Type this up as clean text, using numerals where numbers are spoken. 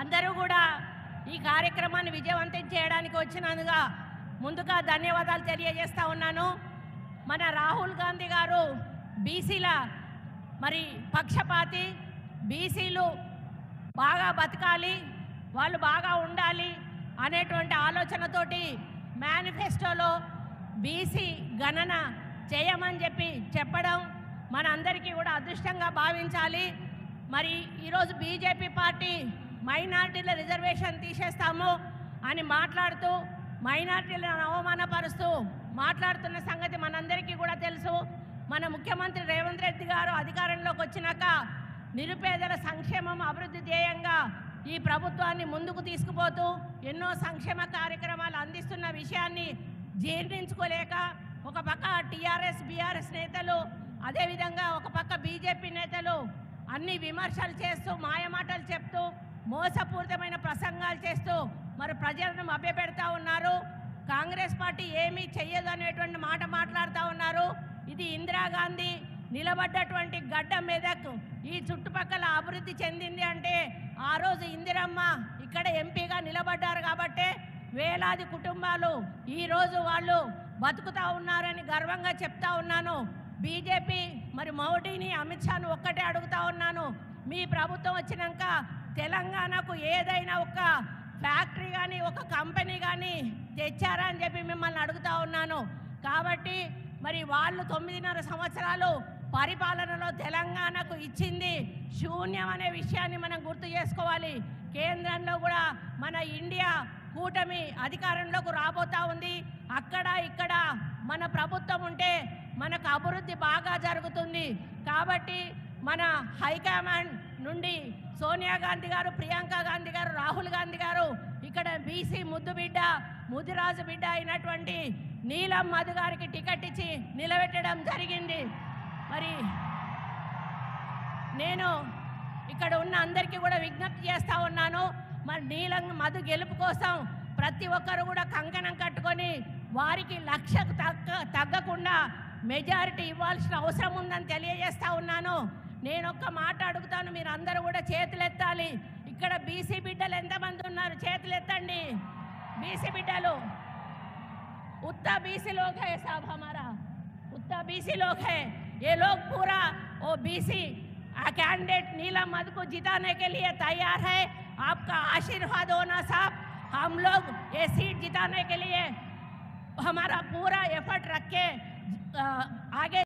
అందరూ కూడా ఈ కార్యక్రమాన్ని విజయవంతం చేయడానికి వచ్చినందుగా ముందుగా ధన్యవాదాలు తెలియజేస్తా ఉన్నాను. మన రాహుల్ గాంధీ గారు బీసీల మరి పక్షపాతి, బీసీలు బాగా బతకాలి, వాళ్ళు బాగా ఉండాలి అనేటువంటి ఆలోచనతోటి మేనిఫెస్టోలో బీసీ గణన చేయమని చెప్పడం మనందరికీ కూడా అదృష్టంగా భావించాలి. మరి ఈరోజు బీజేపీ పార్టీ మైనార్టీల రిజర్వేషన్ తీసేస్తాము అని మాట్లాడుతూ మైనార్టీలను అవమానపరుస్తూ మాట్లాడుతున్న సంగతి మనందరికీ కూడా తెలుసు. మన ముఖ్యమంత్రి రేవంత్ రెడ్డి గారు అధికారంలోకి వచ్చినాక నిరుపేదల సంక్షేమం అభివృద్ధి ధ్యేయంగా ఈ ప్రభుత్వాన్ని ముందుకు తీసుకుపోతూ ఎన్నో సంక్షేమ కార్యక్రమాలు అందిస్తున్న విషయాన్ని జీర్ణించుకోలేక ఒక పక్క టీఆర్ఎస్ బీఆర్ఎస్ నేతలు, అదేవిధంగా ఒక పక్క బీజేపీ నేతలు అన్ని విమర్శలు చేస్తూ మాయమాటలు చెప్తూ మోసపూరితమైన ప్రసంగాలు చేస్తూ మరి ప్రజలను మభ్యపెడతా ఉన్నారు. కాంగ్రెస్ పార్టీ ఏమీ చెయ్యదు అనేటువంటి మాట మాట్లాడుతూ ఉన్నారు. ఇది ఇందిరాగాంధీ నిలబడ్డటువంటి గడ్డ మెదక్ ఈ చుట్టుపక్కల అభివృద్ధి చెందింది అంటే ఆ రోజు ఇందిరమ్మ ఇక్కడ ఎంపీగా నిలబడ్డారు కాబట్టే వేలాది కుటుంబాలు ఈరోజు వాళ్ళు బతుకుతూ ఉన్నారని గర్వంగా చెప్తా ఉన్నాను. బీజేపీ మరి మోడీని అమిత్ షాను ఒక్కటే అడుగుతా ఉన్నాను, మీ ప్రభుత్వం వచ్చినాక తెలంగాణకు ఏదైనా ఒక ఫ్యాక్టరీ కానీ ఒక కంపెనీ కానీ తెచ్చారా అని చెప్పి మిమ్మల్ని అడుగుతా ఉన్నాను. కాబట్టి మరి వాళ్ళు 9.5 సంవత్సరాలు పరిపాలనలో తెలంగాణకు ఇచ్చింది శూన్యం అనే విషయాన్ని మనం గుర్తు చేసుకోవాలి. కేంద్రంలో కూడా మన ఇండియా కూటమి అధికారంలోకి రాబోతా ఉంది. అక్కడ ఇక్కడ మన ప్రభుత్వం ఉంటే మనకు అభివృద్ధి బాగా జరుగుతుంది. కాబట్టి మన హైకమాండ్ నుండి సోనియా గాంధీ గారు, ప్రియాంక గాంధీ గారు, రాహుల్ గాంధీ గారు ఇక్కడ బీసీ ముద్దు బిడ్డ, ముదిరాజు బిడ్డ అయినటువంటి నీలం మధు గారికి టికెట్ ఇచ్చి నిలబెట్టడం జరిగింది. మరి నేను ఇక్కడ ఉన్న అందరికీ కూడా విజ్ఞప్తి చేస్తూ ఉన్నాను, మరి నీలం మధు గెలుపు కోసం ప్రతి ఒక్కరు కూడా కంకణం కట్టుకొని వారికి లక్షకు తగ్గకుండా మెజారిటీ ఇవ్వాల్సిన అవసరం ఉందని తెలియజేస్తూ ఉన్నాను. నేను ఒక్క మాట అడుగుతాను, మీరు అందరూ కూడా చేతులెత్తాలి. ఇక్కడ బీసీ బిడ్డలు ఎంతమంది ఉన్నారు? చేతులెత్తండి. బీసీ బిడ్డలు उतना बीसी लोग है साहब, हमारा उतना बीसी लोग है। ये लोग पूरा वो बीसी कैंडिडेट नीलम मधु को जिताने के लिए तैयार है। आपका आशीर्वाद होना साहब, हम लोग ये सीट जिताने के लिए हमारा पूरा एफर्ट रख के आगे